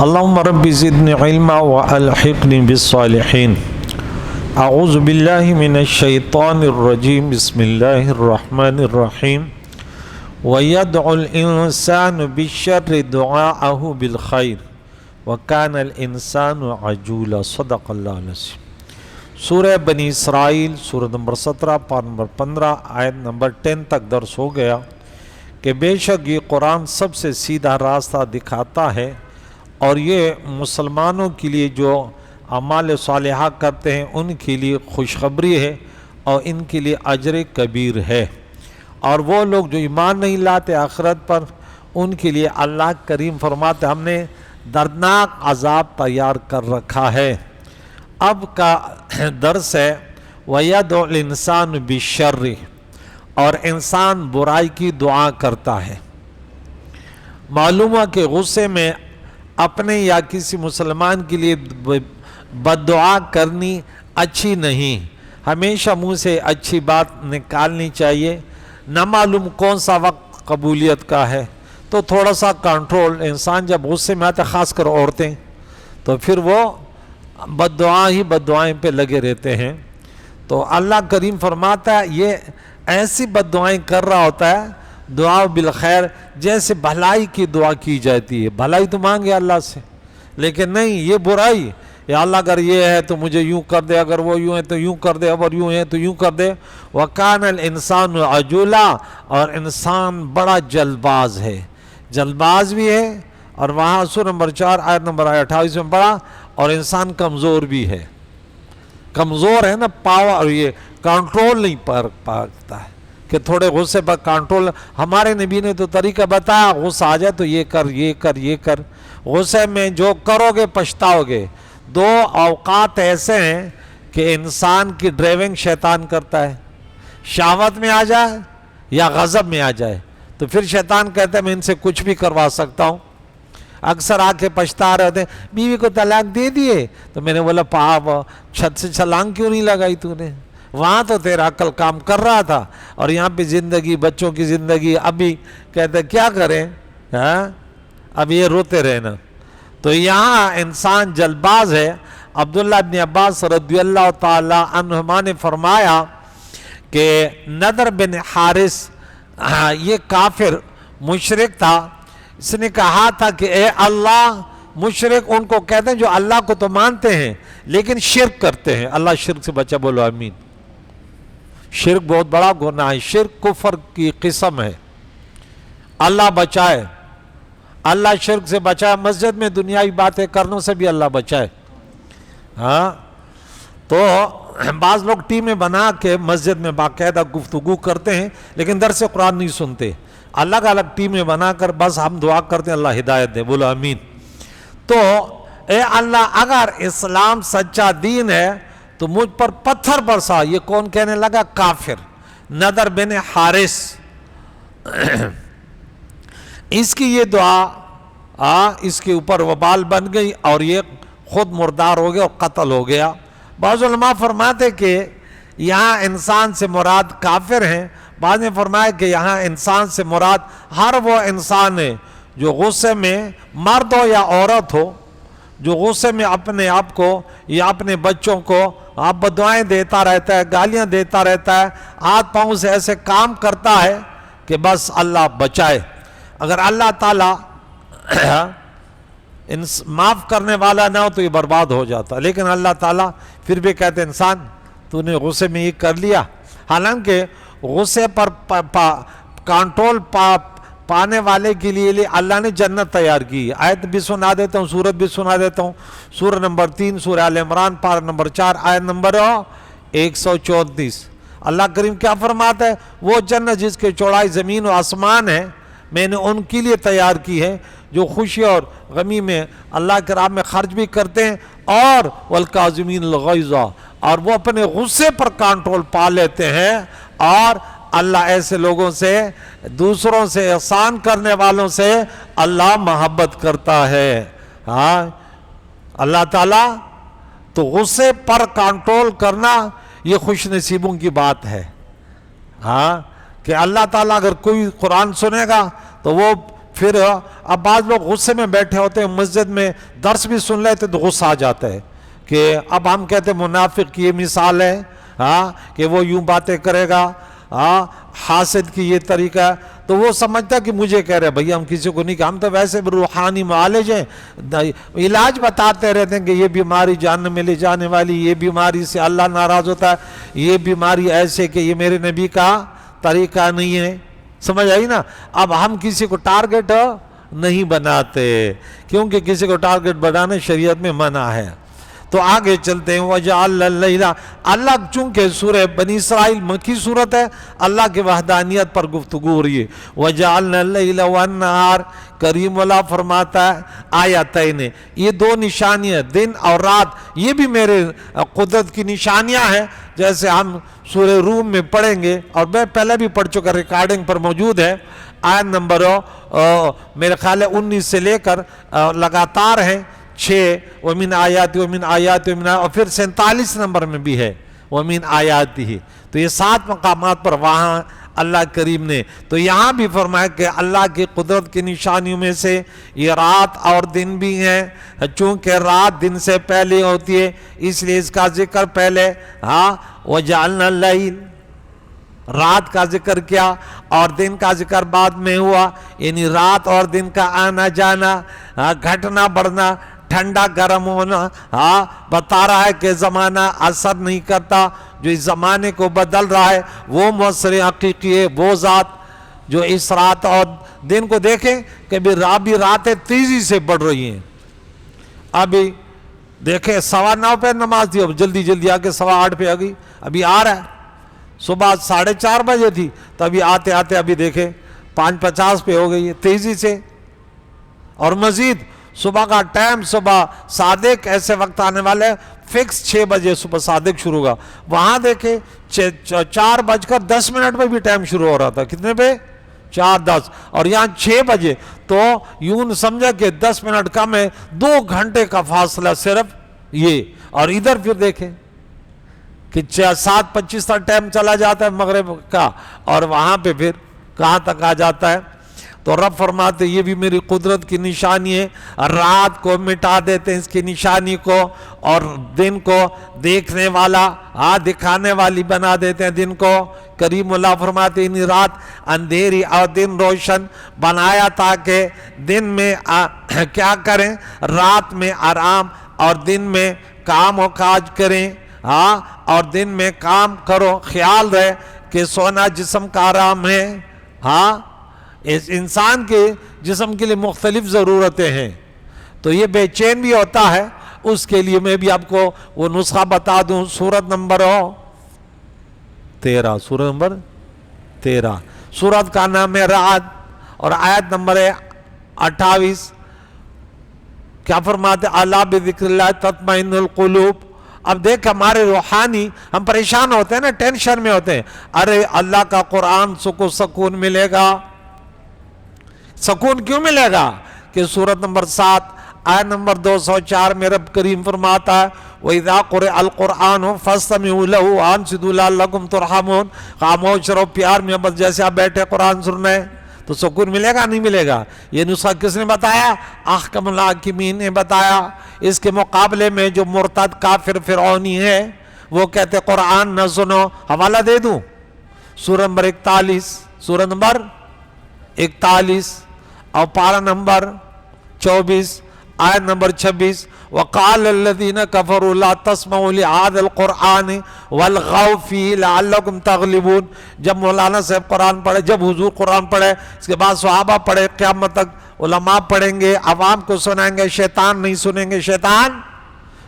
اللهم رب زدني علما والحقني بالصالحين اعوذ باللہ من الشیطان الرجیم بسم اللہ الرحمن الرحیم وَيَدْعُ الْإِنسَانُ بِالشَّرِّ دُعَاءَهُ بِالْخَيْرِ وَكَانَ الْإِنسَانُ عَجُولًا صدق اللہ العظیم۔ سورہ بنی اسرائیل سورہ نمبر 17 پارہ نمبر 15 آیت نمبر 10 تک درس ہو گیا کہ بے شک یہ قرآن سب سے سیدھا راستہ دکھاتا ہے اور یہ مسلمانوں کے لیے جو اعمال صالحہ کرتے ہیں ان کے لیے خوشخبری ہے اور ان کے لیے اجر کبیر ہے، اور وہ لوگ جو ایمان نہیں لاتے آخرت پر ان کے لیے اللہ کریم فرماتے ہم نے دردناک عذاب تیار کر رکھا ہے۔ اب کا درس ہے وَيَدْعُ الْإِنسَانُ بِالشَّرِّ، اور انسان برائی کی دعا کرتا ہے۔ معلوم ہے کہ غصے میں اپنے یا کسی مسلمان کے لیے بد دعا کرنی اچھی نہیں، ہمیشہ منہ سے اچھی بات نکالنی چاہیے۔ نہ معلوم کون سا وقت قبولیت کا ہے، تو تھوڑا سا کنٹرول، انسان جب غصے میں آتا خاص کر عورتیں تو پھر وہ بد دعائیں پہ لگے رہتے ہیں۔ تو اللہ کریم فرماتا ہے یہ ایسی بد دعائیں کر رہا ہوتا ہے، دعا بالخیر جیسے بھلائی کی دعا کی جاتی ہے، بھلائی تو مانگے اللہ سے، لیکن نہیں یہ برائی، یا اللہ اگر یہ ہے تو مجھے یوں کر دے، اگر وہ یوں ہے تو یوں کر دے، اگر یوں ہے تو یوں کر دے۔ وَكَانَ الْإِنسَانُ عَجُولًا، اور انسان بڑا جلد باز ہے، جلد باز بھی ہے، اور وہاں سورہ نمبر 4 آیت نمبر 28 میں پڑھا، اور انسان کمزور بھی ہے، کمزور ہے نا، پاور یہ کنٹرول نہیں پاتا ہے کہ تھوڑے غصے پر کنٹرول۔ ہمارے نبی نے تو طریقہ بتایا، غصہ آ جائے تو یہ کر یہ کر یہ کر، غصے میں جو کرو گے پچھتاؤ گے۔ دو اوقات ایسے ہیں کہ انسان کی ڈرائیونگ شیطان کرتا ہے، شہوت میں آ جائے یا غضب میں آ جائے، تو پھر شیطان کہتا ہے میں ان سے کچھ بھی کروا سکتا ہوں۔ اکثر آ کے پچھتا رہے ہوتے ہیں بیوی کو طلاق دے دیے، تو میں نے بولا پاپ چھت سے چھلانگ کیوں نہیں لگائی تو نے، وہاں تو تیرا عقل کام کر رہا تھا، اور یہاں پہ زندگی بچوں کی زندگی ابھی کہتے کیا کریں، اب یہ روتے رہنا۔ تو یہاں انسان جلد باز ہے۔ عبداللہ ابن عباس رضی اللہ تعالی عنہما نے فرمایا کہ نضر بن حارث یہ کافر مشرک تھا، اس نے کہا تھا کہ اے اللہ، مشرک ان کو کہتے ہیں جو اللہ کو تو مانتے ہیں لیکن شرک کرتے ہیں، اللہ شرک سے بچا، بولو آمین۔ شرک بہت بڑا گناہ ہے، شرک کفر کی قسم ہے، اللہ بچائے، اللہ شرک سے بچائے، مسجد میں دنیاوی باتیں کرنے سے بھی اللہ بچائے۔ تو بعض لوگ ٹیمیں بنا کے مسجد میں باقاعدہ گفتگو کرتے ہیں لیکن درس قرآن نہیں سنتے، الگ الگ ٹیمیں بنا کر بس ہم دعا کرتے ہیں اللہ ہدایت دے، بولو آمین۔ تو اے اللہ اگر اسلام سچا دین ہے تو مجھ پر پتھر برسا، یہ کون کہنے لگا؟ کافر نضر بن حارث۔ اس کی یہ دعا اس کے اوپر وبال بن گئی اور یہ خود مردار ہو گیا اور قتل ہو گیا۔ بعض علماء فرماتے کہ یہاں انسان سے مراد کافر ہیں، بعض نے فرمایا کہ یہاں انسان سے مراد ہر وہ انسان ہے جو غصے میں، مرد ہو یا عورت ہو، جو غصے میں اپنے آپ کو یا اپنے بچوں کو آپ بددعائیں دیتا رہتا ہے، گالیاں دیتا رہتا ہے، ہاتھ پاؤں سے ایسے کام کرتا ہے کہ بس اللہ بچائے۔ اگر اللہ تعالیٰ معاف کرنے والا نہ ہو تو یہ برباد ہو جاتا، لیکن اللہ تعالیٰ پھر بھی کہتے انسان تو نے غصے میں یہ کر لیا، حالانکہ غصے پر کنٹرول پانے والے کے لیے اللہ نے جنت تیار کی۔ آیت بھی سنا دیتا ہوں، سورت بھی سنا دیتا ہوں، سورہ نمبر 3 سورہ آل عمران پارہ نمبر 4 آیت نمبر 134۔ اللہ کریم کیا فرماتا ہے؟ وہ جنت جس کے چوڑائی زمین و آسمان ہے میں نے ان کے لیے تیار کی ہے جو خوشی اور غمی میں اللہ کے راہ میں خرچ بھی کرتے ہیں، اور والکاظمین الغیظ، اور وہ اپنے غصے پر کنٹرول پا لیتے ہیں، اور اللہ ایسے لوگوں سے، دوسروں سے احسان کرنے والوں سے اللہ محبت کرتا ہے۔ اللہ تعالیٰ تو غصے پر کنٹرول کرنا یہ خوش نصیبوں کی بات ہے، کہ اللہ تعالیٰ اگر کوئی قرآن سنے گا تو وہ پھر اب بعض لوگ غصے میں بیٹھے ہوتے ہیں، مسجد میں درس بھی سن لیتے تو غصہ آ جاتا ہے کہ اب ہم کہتے ہیں منافق کی یہ مثال ہے کہ وہ یوں باتیں کرے گا، حاسد کی یہ طریقہ ہے، تو وہ سمجھتا ہے کہ مجھے کہہ رہے بھئی ہم کسی کو نہیں کہ ہم تو ویسے بھی روحانی معالج ہیں، علاج بتاتے رہتے ہیں کہ یہ بیماری جہنم میں لے جانے والی، یہ بیماری سے اللہ ناراض ہوتا ہے، یہ بیماری ایسے کہ یہ میرے نبی کا طریقہ نہیں ہے. سمجھ آئی نا؟ اب ہم کسی کو ٹارگٹ نہیں بناتے، کیونکہ کسی کو ٹارگٹ بنانے شریعت میں منع ہے. تو آگے چلتے ہیں. وَجَعَلْنَا اللَّيْلَ، اللہ چونکہ سورہ بنی اسرائیل مکی صورت ہے، اللہ کی وحدانیت پر گفتگو ہو رہی ہے. وَجَعَلْنَا اللَّيْلَ وَالنَّهَارَ، کریم اللہ فرماتا ہے آیتین، یہ دو نشانیاں دن اور رات، یہ بھی میرے قدرت کی نشانیاں ہیں. جیسے ہم سورہ روم میں پڑھیں گے، اور میں پہلے بھی پڑھ چکا، ریکارڈنگ پر موجود ہے، آیت نمبر میرے خیال ہے 19 سے لے کر لگاتار ہیں 6، وَمِنْ آیَاتِ وَمِنْ آیَاتِ وَمِنْ، اور پھر 47 نمبر میں بھی ہے وَمِنْ آیَاتِهِ. تو یہ 7 مقامات پر وہاں اللہ کریم نے، تو یہاں بھی فرمایا کہ اللہ کی قدرت کی نشانیوں میں سے یہ رات اور دن بھی ہیں. چونکہ رات دن سے پہلے ہوتی ہے اس لیے اس کا ذکر پہلے وَجَعَلْنَا اللَّيْلَ، رات کا ذکر کیا اور دن کا ذکر بعد میں ہوا. یعنی رات اور دن کا آنا جانا، گھٹنا بڑھنا، ٹھنڈا گرم ہونا، بتا رہا ہے کہ زمانہ اثر نہیں کرتا. جو اس زمانے کو بدل رہا ہے وہ مؤثر حقیقی ہے، وہ ذات جو اس رات اور دن کو دیکھیں کہ بھی راتیں تیزی سے بڑھ رہی ہیں. ابھی دیکھیں 9:15 پہ نماز تھی، اب جلدی جلدی آ کے 8:15 پہ آ گئی. ابھی آ رہا ہے، صبح 4:30 بجے تھی تو ابھی آتے آتے ابھی دیکھیں 5:50 پہ ہو گئی ہے تیزی سے. اور مزید صبح کا ٹائم، صبح صادق ایسے وقت آنے والے فکس 6 بجے صبح صادق شروع ہوگا. وہاں دیکھیں 4:10 پہ بھی ٹائم شروع ہو رہا تھا. کتنے پہ؟ 4:10. اور یہاں 6 بجے، تو یوں سمجھا کہ 10 منٹ کم ہے، 2 گھنٹے کا فاصلہ صرف یہ. اور ادھر پھر دیکھیں کہ 7:25 تک ٹائم چلا جاتا ہے مغرب کا، اور وہاں پہ پھر کہاں تک آ جاتا ہے. تو رب فرماتے یہ بھی میری قدرت کی نشانی ہے. رات کو مٹا دیتے ہیں اس کی نشانی کو، اور دن کو دیکھنے والا، دکھانے والی بنا دیتے ہیں دن کو. کریم اللہ فرماتے ہیں رات اندھیری اور دن روشن بنایا تاکہ دن میں کیا کریں؟ رات میں آرام اور دن میں کام و کاج کریں. اور دن میں کام کرو، خیال رہے کہ سونا جسم کا آرام ہے. اس انسان کے جسم کے لیے مختلف ضرورتیں ہیں، تو یہ بے چین بھی ہوتا ہے. اس کے لیے میں بھی آپ کو وہ نسخہ بتا دوں. سورت نمبر 13، سورت نمبر 13، سورت کا نام ہے رعد، اور آیت نمبر ہے 28. کیا فرماتے؟ الا بذکر اللہ تطمئن القلوب. اب دیکھ ہمارے روحانی، ہم پریشان ہوتے ہیں نا، ٹینشن میں ہوتے ہیں. ارے اللہ کا قرآن کو سکون ملے گا. سکون کیوں ملے گا؟ کہ سورت نمبر 7 آیت نمبر 204 میں رب کریم فرماتا ہے وَإِذَا قُرِئَ الْقُرْآنُ فَاسْتَمِعُوا لَهُ وَأَنصِتُوا لَعَلَّكُمْ تُرْحَمُونَ. خاموش رہو، پیار میں بس جیسے آپ بیٹھے قرآن سننے. تو سکون ملے گا نہیں ملے گا؟ یہ نسخہ کس نے بتایا؟ احکم الحاکمین نے بتایا. اس کے مقابلے میں جو مرتد کافر فرعونی ہے وہ کہتے قرآن نہ سنو. حوالہ دے دوں، سورہ نمبر 41، سورہ نمبر 41 اور پارہ نمبر 24 آیت نمبر 26. وَقَالَ الَّذِينَ كَفَرُوا لَا تَسْمَعُوا لِهَذَا الْقُرْآنِ وَالْغَوْا فِيهِ لَعَلَّكُمْ تَغْلِبُونَ. جب مولانا صاحب قرآن پڑھے، جب حضور قرآن پڑھے، اس کے بعد صحابہ پڑھے، قیامت تک علماء پڑھیں گے، عوام کو سنائیں گے، شیطان نہیں سنیں گے. شیطان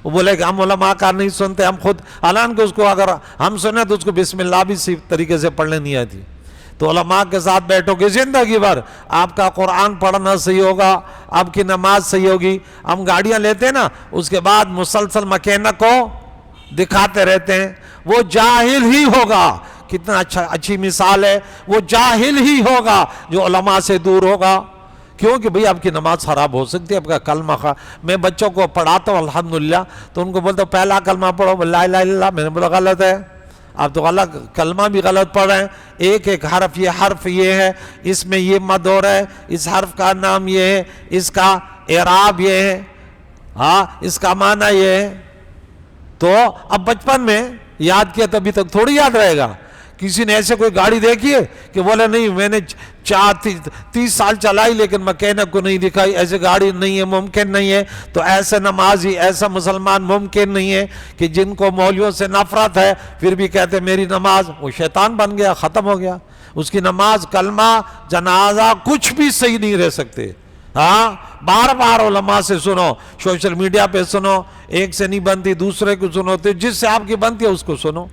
وہ بولے کہ ہم علماء کا نہیں سنتے، ہم خود، حالانکہ اس کو اگر ہم سنیں تو اس کو بسم اللہ بھی صحیح طریقے سے پڑھنے نہیں آتی. تو علماء کے ساتھ بیٹھو گے زندگی بھر، آپ کا قرآن پڑھنا صحیح ہوگا، آپ کی نماز صحیح ہوگی. ہم گاڑیاں لیتے ہیں نا، اس کے بعد مسلسل مکینک کو دکھاتے رہتے ہیں، وہ جاہل ہی ہوگا. کتنا اچھی مثال ہے، وہ جاہل ہی ہوگا جو علماء سے دور ہوگا. کیونکہ بھئی آپ کی نماز خراب ہو سکتی ہے، آپ کا کلمہ میں بچوں کو پڑھاتا ہوں الحمدللہ، تو ان کو بولتا ہوں پہلا کلمہ پڑھو لا الہ الا اللہ، میں نے بولا غلط ہے. آپ تو غلط کلمہ بھی غلط پڑھ رہے ہیں، ایک ایک حرف یہ ہے، اس میں یہ مد ہو رہا ہے، اس حرف کا نام یہ ہے، اس کا اعراب یہ ہے، ہاں اس کا معنی یہ ہے۔ تو اب بچپن میں یاد کیا تبھی تک تھوڑی یاد رہے گا۔ کسی نے ایسے کوئی گاڑی دیکھی ہے کہ بولے نہیں میں نے 30 سال چلائی لیکن مکینک کو نہیں دکھائی، ایسے گاڑی نہیں ہے، ممکن نہیں ہے۔ تو ایسا نمازی، ایسا مسلمان ممکن نہیں ہے کہ جن کو مولویوں سے نفرت ہے پھر بھی کہتے میری نماز، وہ شیطان بن گیا، ختم ہو گیا اس کی نماز، کلمہ، جنازہ کچھ بھی صحیح نہیں رہ سکتے۔ ہاں بار بار علماء سے سنو، سوشل میڈیا پہ سنو، ایک سے نہیں بنتی دوسرے کو سنو، تو جس سے آپ کی بنتی ہے اس کو سنو،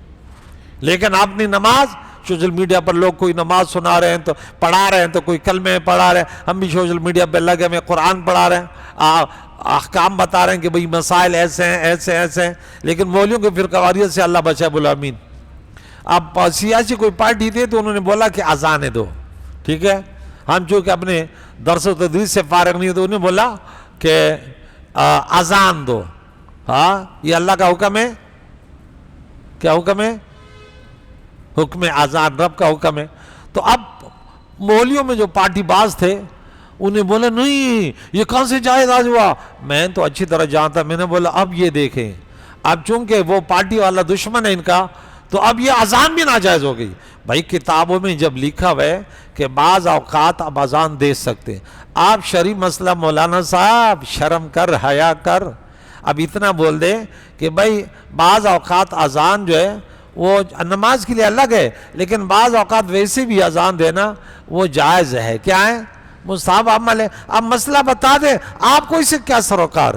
لیکن اپنی نماز سوشل میڈیا پر لوگ کوئی نماز سنا رہے ہیں تو پڑھا رہے ہیں، تو کوئی کلمے پڑھا رہے ہیں، ہم بھی سوشل میڈیا پہ لگے میں قرآن پڑھا رہے ہیں، احکام بتا رہے ہیں کہ بھئی مسائل ایسے ہیں ایسے ایسے ہیں، لیکن مولویوں کے فرقہ واریت سے اللہ بچائے بالآمین۔ اب سیاسی کوئی پارٹی تھی تو انہوں نے بولا کہ اذانیں دو، ٹھیک ہے، ہم چونکہ اپنے درس و تدریس سے فارغ نہیں تو انہوں نے بولا کہ اذان دو۔ ہاں یہ اللہ کا حکم ہے، کیا حکم ہے؟ حکم اذان، رب کا حکم ہے۔ تو اب مولویوں میں جو پارٹی باز تھے انہیں بولا نہیں یہ کہاں سے جائز آج ہوا، میں تو اچھی طرح جانتا، میں نے بولا اب یہ دیکھیں، اب چونکہ وہ پارٹی والا دشمن ہے ان کا تو اب یہ اذان بھی ناجائز ہو گئی۔ بھائی کتابوں میں جب لکھا ہوا ہے کہ بعض اوقات آپ اذان دے سکتے ہیں، آپ شرعی مسئلہ مولانا صاحب شرم کر، حیا کر، اب اتنا بول دے کہ بھائی بعض اوقات اذان جو ہے وہ نماز کے لیے الگ ہے، لیکن بعض اوقات ویسے بھی اذان دینا وہ جائز ہے، کیا ہے؟ مستحب عمل ہے۔ اب مسئلہ بتا دے، آپ کو اسے کیا سروکار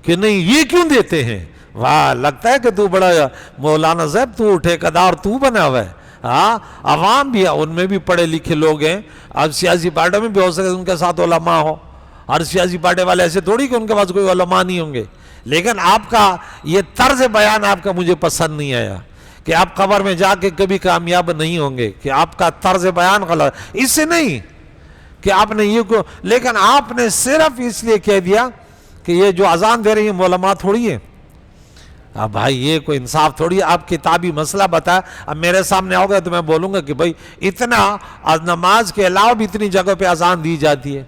کہ نہیں یہ کیوں دیتے ہیں؟ واہ، لگتا ہے کہ تو بڑا مولانا صاحب، تو ٹھیکیدار تو بنا ہوا ہے۔ ہاں عوام بھی ہے، ان میں بھی پڑھے لکھے لوگ ہیں، اب سیاسی پارٹیوں میں بھی ہو سکے ان کے ساتھ علماء ہو، ہر سیاسی پارٹی والے ایسے تھوڑی کہ ان کے پاس کوئی علماء نہیں ہوں گے، لیکن آپ کا یہ طرز بیان آپ کا مجھے پسند نہیں آیا کہ آپ قبر میں جا کے کبھی کامیاب نہیں ہوں گے، کہ آپ کا طرز بیان غلط، اس سے نہیں کہ آپ نے یہ کو، لیکن آپ نے صرف اس لیے کہہ دیا کہ یہ جو اذان دے رہی ہیں علماء تھوڑی ہے۔ اب بھائی یہ کوئی انصاف تھوڑی ہے، آپ کتابی مسئلہ بتا، اب میرے سامنے آؤ گے تو میں بولوں گا کہ بھائی اتنا نماز کے علاوہ بھی اتنی جگہ پہ اذان دی جاتی ہے،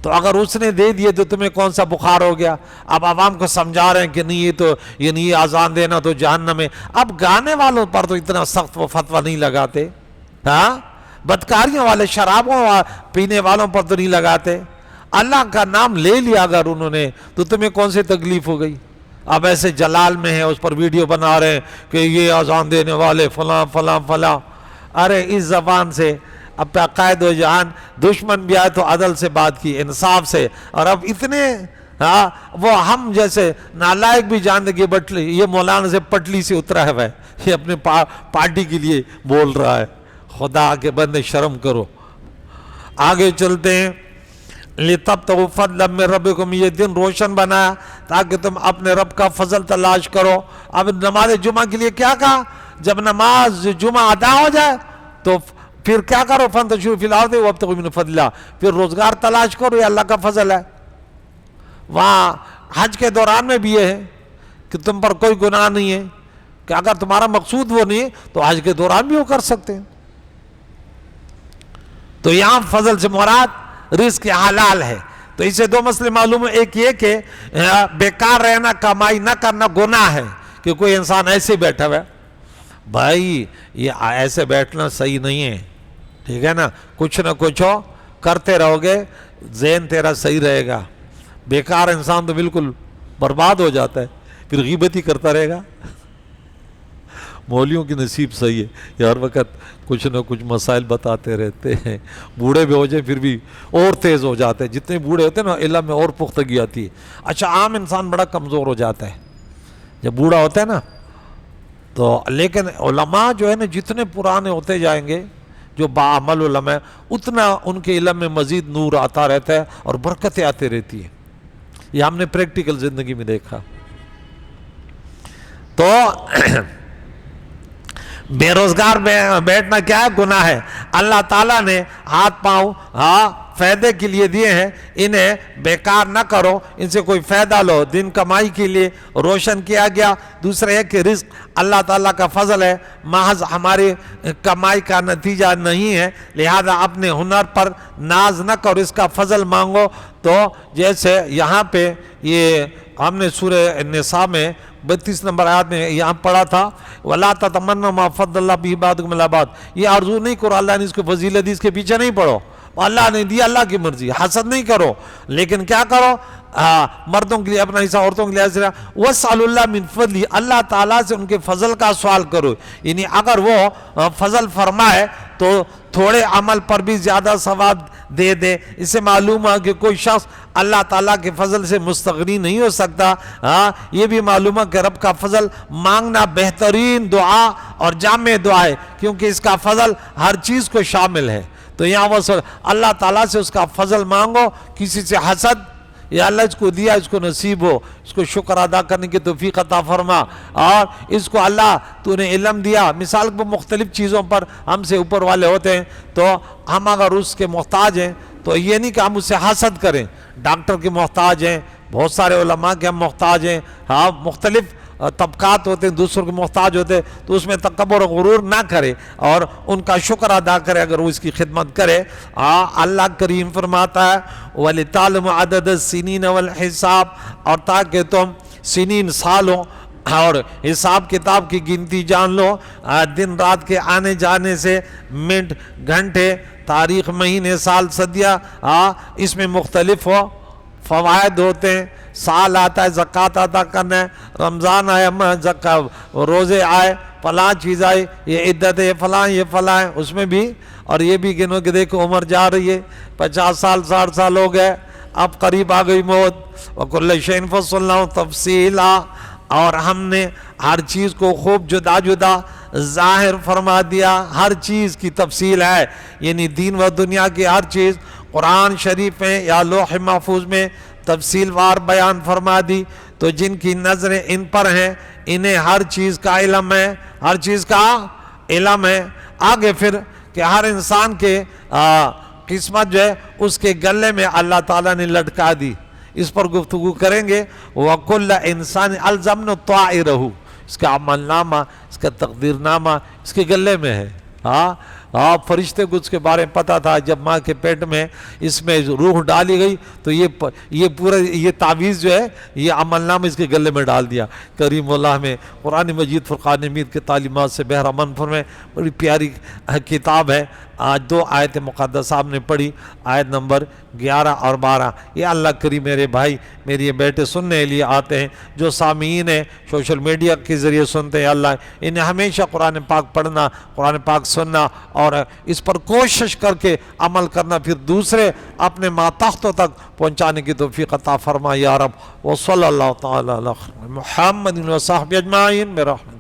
تو اگر اس نے دے دیے تو تمہیں کون سا بخار ہو گیا؟ اب عوام کو سمجھا رہے ہیں کہ نہیں یہ تو یہ نہیں اذان دینا تو جہنم ہے۔ اب گانے والوں پر تو اتنا سخت وہ فتویٰ نہیں لگاتے، ہاں بدکاریوں والے، شرابوں پینے والوں پر تو نہیں لگاتے۔ اللہ کا نام لے لیا اگر انہوں نے تو تمہیں کون سی تکلیف ہو گئی؟ اب ایسے جلال میں ہے، اس پر ویڈیو بنا رہے ہیں کہ یہ اذان دینے والے فلاں فلاں فلاں۔ ارے اس زبان سے اب قائد و جہان دشمن بھی آئے تو عدل سے بات کی، انصاف سے، اور اب اتنے وہ ہم جیسے نالائق بھی جانتے کہ بٹلی یہ مولانا سے پٹلی سے اترا ہے، یہ اپنے پارٹی کے لیے بول رہا ہے۔ خدا کے بندے شرم کرو۔ آگے چلتے ہیں، لِتَبْتَغُوا فَضْلًا مِّن رَبِّكُمْ، یہ دن روشن بنایا تاکہ تم اپنے رب کا فضل تلاش کرو۔ اب نماز جمعہ کے لیے کیا کہا؟ جب نماز جمعہ ادا ہو جائے تو پھر کیا کرو؟ فَانْتَشِرُوا فِي الْأَرْضِ وَابْتَغُوا مِنْ فَضْلِ اللَّهِ، پھر روزگار تلاش کرو، یہ اللہ کا فضل ہے۔ وہاں حج کے دوران میں بھی یہ ہے کہ تم پر کوئی گناہ نہیں ہے، کہ اگر تمہارا مقصود وہ نہیں ہے تو حج کے دوران بھی وہ کر سکتے ہیں۔ تو یہاں فضل سے مراد رزق حلال ہے۔ تو اسے دو مسئلے معلوم ہے، ایک یہ کہ بیکار رہنا، کمائی نہ کرنا گناہ ہے، کہ کوئی انسان ایسے بیٹھا ہوا ہے، بھائی یہ ایسے بیٹھنا صحیح نہیں ہے، ٹھیک ہے نا، کچھ نہ کچھ ہو کرتے رہو گے، ذہن تیرا صحیح رہے گا۔ بیکار انسان تو بالکل برباد ہو جاتا ہے، پھر غیبت ہی کرتا رہے گا۔ مولویوں کی نصیب صحیح ہے، یہ ہر وقت کچھ نہ کچھ مسائل بتاتے رہتے ہیں، بوڑھے بھی ہو جائیں پھر بھی اور تیز ہو جاتے ہیں، جتنے بوڑھے ہوتے ہیں نا علم میں اور پختگی آتی ہے۔ اچھا عام انسان بڑا کمزور ہو جاتا ہے جب بوڑھا ہوتا ہے نا، تو لیکن علماء جو ہے نا جتنے پرانے ہوتے جائیں گے، جو باعمل علماء، اتنا ان کے علم میں مزید نور آتا رہتا ہے اور برکتیں آتی رہتی ہیں۔ یہ ہم نے پریکٹیکل زندگی میں دیکھا۔ تو بے روزگار بیٹھنا کیا ہے؟ گناہ ہے۔ اللہ تعالیٰ نے ہاتھ پاؤں فائدے کے لیے دیے ہیں، انہیں بیکار نہ کرو، ان سے کوئی فائدہ لو، دن کمائی کے لیے روشن کیا گیا۔ دوسرا ہے کہ رزق اللہ تعالیٰ کا فضل ہے، محض ہماری کمائی کا نتیجہ نہیں ہے، لہذا اپنے ہنر پر ناز نہ کرو، اس کا فضل مانگو۔ تو جیسے یہاں پہ یہ ہم نے سورہ نساء میں 32 نمبر آیات میں یہاں پڑھا تھا، وَلَا تَتَمَنَّوْا مَا فَضَّلَ اللَّهُ بِهِ بَعْضَكُمْ عَلَىٰ بَعْضٍ، یہ آرزو نہیں کرو اللہ نے اس کو فضیلت دی، اس کے پیچھے نہیں پڑو، اللہ نے دیا، اللہ کی مرضی، حسد نہیں کرو، لیکن کیا کرو، مردوں کے لیے اپنا حصہ، عورتوں کے لیے حصہ، وَاسْأَلُوا اللَّهَ مِنْ فَضْلِهِ، اللہ تعالیٰ سے ان کے فضل کا سوال کرو، یعنی اگر وہ فضل فرمائے تو تھوڑے عمل پر بھی زیادہ ثواب دے دے۔ اس سے معلوم ہے کہ کوئی شخص اللہ تعالیٰ کے فضل سے مستغنی نہیں ہو سکتا۔ یہ بھی معلوم ہے کہ رب کا فضل مانگنا بہترین دعا اور جامع دعا ہے، کیونکہ اس کا فضل ہر چیز کو شامل ہے۔ تو یہاں وہ اللہ تعالیٰ سے اس کا فضل مانگو، کسی سے حسد، یا اللہ اس کو دیا، اس کو نصیب ہو، اس کو شکر ادا کرنے کی توفیق عطا فرما، اور اس کو اللہ تو نے علم دیا۔ مثال کو مختلف چیزوں پر ہم سے اوپر والے ہوتے ہیں، تو ہم اگر اس کے محتاج ہیں تو یہ نہیں کہ ہم اس سے حسد کریں۔ ڈاکٹر کے محتاج ہیں، بہت سارے علماء کے ہم محتاج ہیں، مختلف طبقات ہوتے ہیں، دوسروں کے محتاج ہوتے ہیں، تو اس میں تکبر و غرور نہ کرے اور ان کا شکر ادا کرے اگر وہ اس کی خدمت کرے۔ اللہ کریم فرماتا ہے وَلِتَعْلَمُ عَدَدَ السِّنِينَ وَالْحِسَابِ، اور تاکہ تم سنین سالوں اور حساب کتاب کی گنتی جان لو، دن رات کے آنے جانے سے، منٹ گھنٹے تاریخ مہینے سال صدیہ، اس میں مختلف فوائد ہوتے ہیں۔ سال آتا ہے زکوٰۃ ادا کرنا ہے، رمضان آئے روزے آئے، فلاں چیز آئی، یہ عدت ہے، یہ فلاں یہ فلاں ہے، اس میں بھی، اور یہ بھی گنو کہ دیکھو عمر جا رہی ہے، 50 سال 60 سال ہو گئے، اب قریب آ گئی موت۔ وَكُلَّ شَيْءٍ فَصَّلْنَاهُ تَفْصِيلًا، اور ہم نے ہر چیز کو خوب جدا جدا ظاہر فرما دیا، ہر چیز کی تفصیل ہے، یعنی دین و دنیا کی ہر چیز قرآن شریف میں یا لوح محفوظ میں تفصیل وار بیان فرما دی۔ تو جن کی نظریں ان پر ہیں انہیں ہر چیز کا علم ہے، ہر چیز کا علم ہے۔ آگے پھر کہ ہر انسان کے قسمت جو ہے اس کے گلے میں اللہ تعالیٰ نے لٹکا دی، اس پر گفتگو کریں گے۔ وَكُلَّ إِنسَانٍ أَلْزَمْنَا طَائِرَهُ، اس کا عمل نامہ، اس کا تقدیر نامہ اس کے گلے میں ہے۔ فرشتے کو اس کے بارے میں پتا تھا، جب ماں کے پیٹ میں اس میں روح ڈالی گئی تو یہ پورا یہ تعویذ جو ہے یہ عمل نامہ اس کے گلے میں ڈال دیا۔ کریم اللہ میں قرآن مجید فرقان حمید کے تعلیمات سے بہرہ مند فرمائے، بڑی پیاری کتاب ہے۔ آج 2 آیت مقدسہ ہم نے پڑھی، آیت نمبر 11 اور 12۔ یہ اللہ کریم میرے بھائی میری یہ بیٹے سننے لیے آتے ہیں، جو سامعین ہیں سوشل میڈیا کے ذریعے سنتے ہیں، اللہ انہیں ہمیشہ قرآن پاک پڑھنا، قرآن پاک سننا اور اس پر کوشش کر کے عمل کرنا، پھر دوسرے اپنے ماتحتوں تک پہنچانے کی توفیق عطا فرما یا رب۔ وصلی اللہ تعالی علی محمد و صحبہ اجمعین برحمتہ۔